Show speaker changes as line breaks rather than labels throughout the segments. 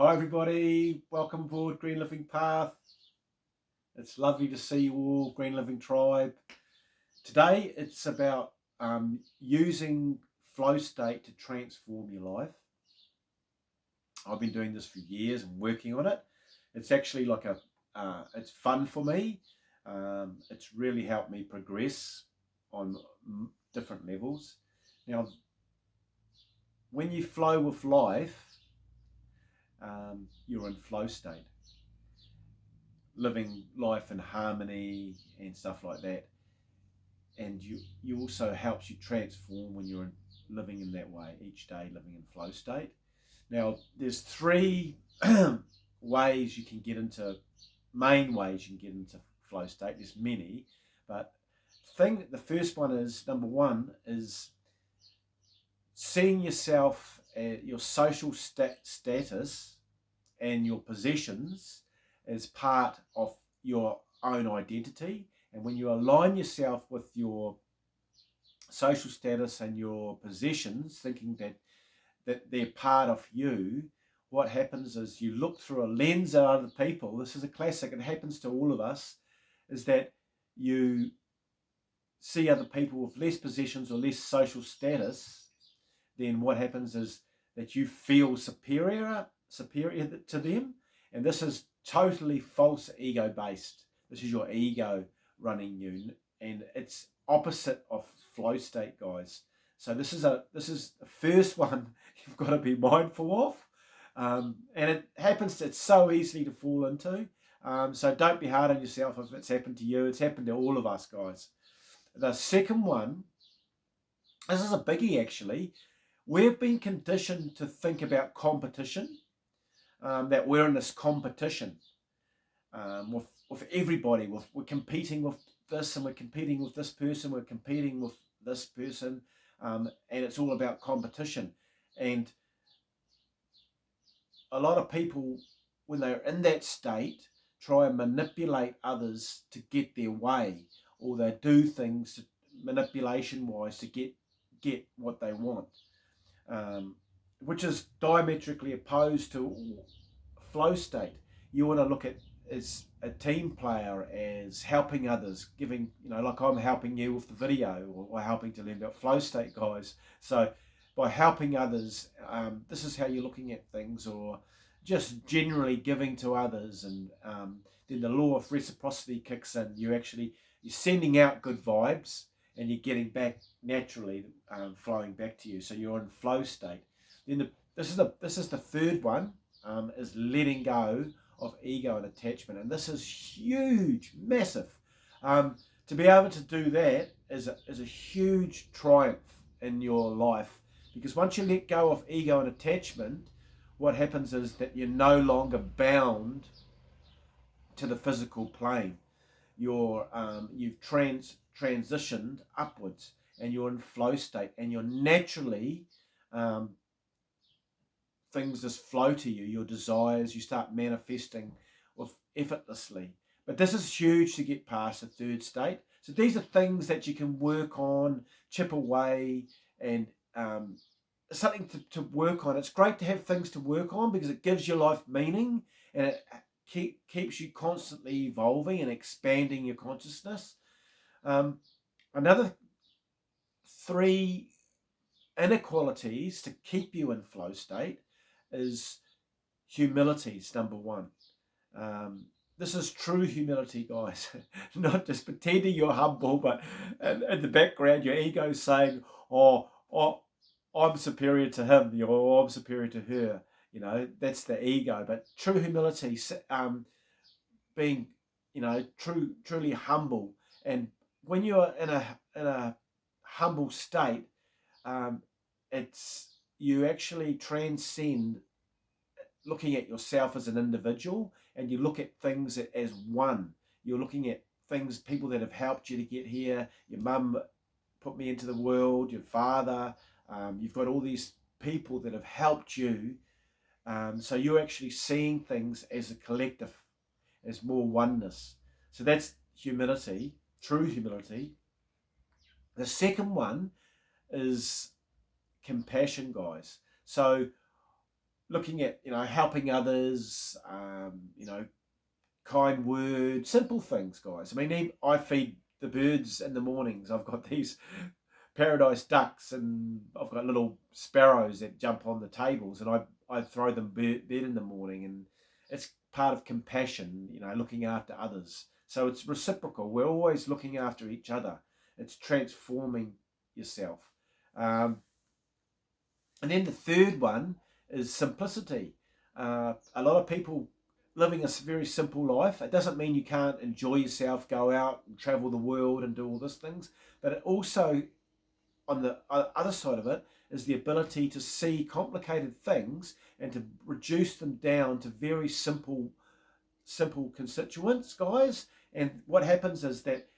Hi everybody, welcome aboard Green Living Path. It's lovely to see you all, Green Living Tribe. Today it's about using flow state to transform your life. I've been doing this for years and working on it. It's actually like it's fun for me. It's really helped me progress on different levels. Now, when you flow with life, you're in flow state, living life in harmony and stuff like that. And you also helps you transform when you're living in that way each day, living in flow state. Now, there's three ways you can get into, main ways you can get into flow state. There's many, but the first one is, number one, is seeing yourself, your social status and your possessions as part of your own identity. And when you align yourself with your social status and your possessions, thinking that they're part of you, what happens is you look through a lens at other people. This is a classic, it happens to all of us, is that you see other people with less possessions or less social status. Then what happens is that you feel superior to them. And this is totally false ego based. This is your ego running you, and it's opposite of flow state, guys. So this is the first one you've got to be mindful of, and it happens. It's so easily to fall into. So don't be hard on yourself if it's happened to you. It's happened to all of us, guys. The second one, this is a biggie actually. We've been conditioned to think about competition, that we're in this competition with everybody. We're competing with this, and we're competing with this person, we're competing with this person, and it's all about competition. And a lot of people, when they're in that state, try and manipulate others to get their way, or they do things manipulation-wise to get what they want. Which is diametrically opposed to flow state. You want to look at as a team player, as helping others, giving, like I'm helping you with the video, or helping to learn about flow state, guys. So by helping others, this is how you're looking at things, or just generally giving to others, and then the law of reciprocity kicks in. You're sending out good vibes, and you're getting back naturally, flowing back to you. So you're in flow state. Then this is the third one, is letting go of ego and attachment, and this is huge, massive. To be able to do that is a huge triumph in your life, because once you let go of ego and attachment, what happens is that you're no longer bound to the physical plane. You've transitioned upwards, and you're in flow state, and you're naturally, things just flow to you. Your desires, you start manifesting with effortlessly. But this is huge to get past the third state. So these are things that you can work on, chip away, and something to work on. It's great to have things to work on, because it gives your life meaning, and it keeps you constantly evolving and expanding your consciousness. Another three inequalities to keep you in flow state is humility. Is number one. This is true humility, guys. Not just pretending you're humble, but in the background your ego's saying, oh, I'm superior to him, or I'm superior to her. That's the ego. But true humility, being, truly humble. And when you're in a humble state, it's you actually transcend looking at yourself as an individual, and you look at things as one. You're looking at things, people that have helped you to get here. Your mum put me into the world, your father, you've got all these people that have helped you. So you're actually seeing things as a collective, as more oneness. So that's humility, true humility. The second one is compassion, guys. So looking at, helping others, kind words, simple things, guys. I mean, I feed the birds in the mornings. I've got these paradise ducks, and I've got little sparrows that jump on the tables, and I throw them bed in the morning, and it's part of compassion, looking after others. So it's reciprocal. We're always looking after each other. It's transforming yourself. Um, and then the third one is simplicity. A lot of people living a very simple life. It doesn't mean you can't enjoy yourself, go out and travel the world and do all these things, but it also, on the other side of it, is the ability to see complicated things and to reduce them down to very simple constituents, guys. And what happens is that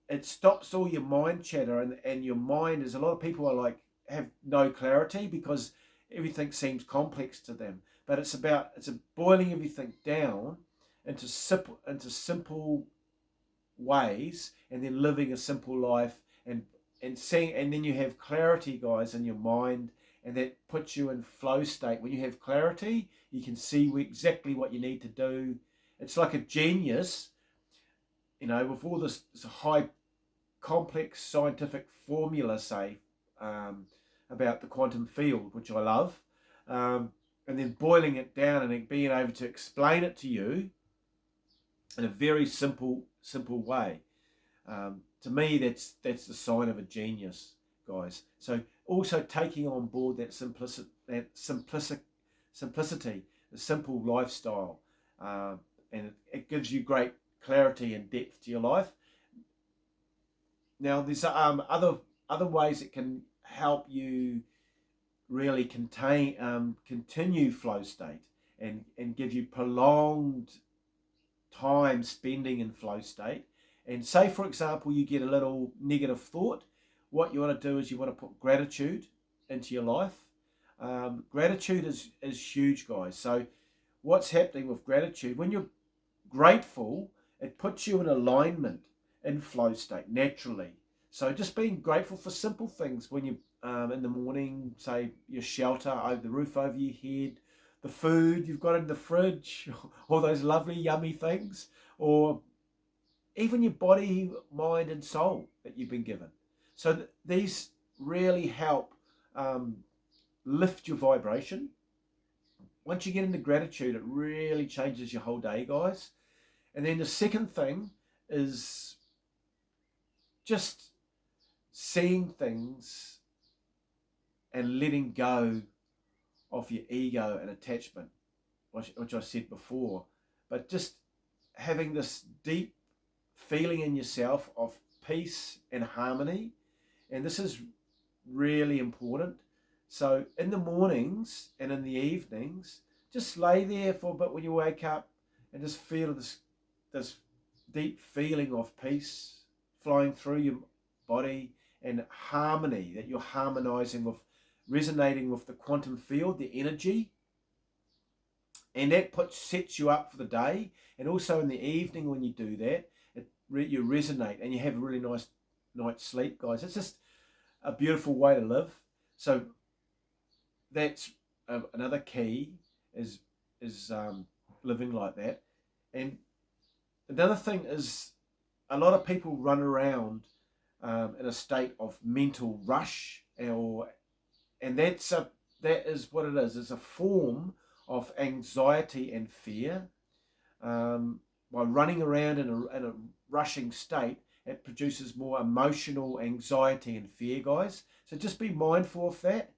it stops all your mind chatter, and your mind is, a lot of people are like, have no clarity because everything seems complex to them. But it's boiling everything down into simple ways, and then living a simple life, and seeing, and then you have clarity, guys, in your mind, and that puts you in flow state. When you have clarity, you can see exactly what you need to do. It's like a genius, with all this high complex scientific formula, say, about the quantum field, which I love, and then boiling it down and being able to explain it to you in a very simple way. To me, that's the sign of a genius, guys. So also taking on board that simplicity, the simple lifestyle, and it gives you great clarity and depth to your life. Now, there's other ways it can help you really continue flow state, and give you prolonged time spending in flow state. And say, for example, you get a little negative thought, what you want to do is you want to put gratitude into your life. Gratitude is huge, guys. So what's happening with gratitude, when you're grateful, it puts you in alignment in flow state naturally. So just being grateful for simple things when you in the morning, say your shelter, over the roof over your head, the food you've got in the fridge, all those lovely yummy things, or even your body, mind and soul that you've been given. So these really help lift your vibration. Once you get into gratitude, it really changes your whole day, guys. And then the second thing is just seeing things and letting go of your ego and attachment, which I said before. But just having this deep feeling in yourself of peace and harmony. And this is really important. So in the mornings and in the evenings, just lay there for a bit when you wake up and just feel this deep feeling of peace flowing through your body, and harmony, that you're harmonizing with, resonating with the quantum field, the energy, and that sets you up for the day. And also in the evening when you do that, you resonate and you have a really nice night's sleep, guys. It's just a beautiful way to live. So that's another key, is living like that. And another thing is, a lot of people run around in a state of mental rush, and that is what it is. It's a form of anxiety and fear. By running around in a rushing state, it produces more emotional anxiety and fear, guys. So just be mindful of that.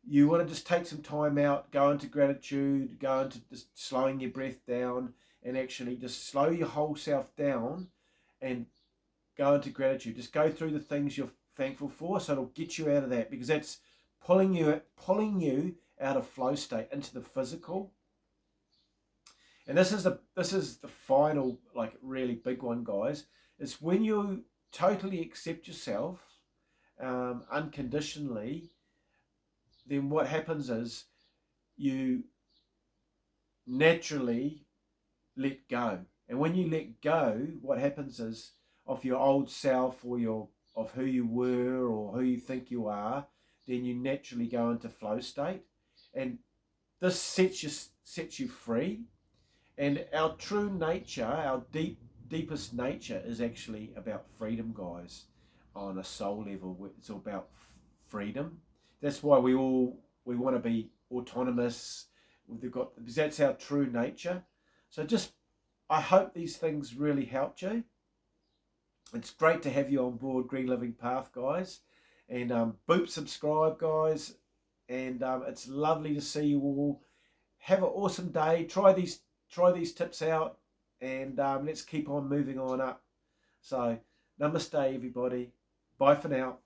You want to just take some time out, go into gratitude, go into just slowing your breath down, and actually just slow your whole self down and go into gratitude. Just go through the things you're thankful for, so it'll get you out of that, because that's pulling you out of flow state into the physical. And this is the final, like, really big one, guys. It's when you totally accept yourself unconditionally. Then what happens is you naturally let go. And when you let go, what happens is, of your old self, or of who you were or who you think you are, then you naturally go into flow state. And this sets you free. And our true nature, our deepest nature, is actually about freedom, guys. On a soul level, it's all about freedom. That's why we want to be autonomous. Because that's our true nature. So just, I hope these things really helped you. It's great to have you on board Green Living Path, guys. And boop subscribe, guys. And it's lovely to see you all. Have an awesome day. Try these tips out, and let's keep on moving on up. So namaste, everybody. Bye for now.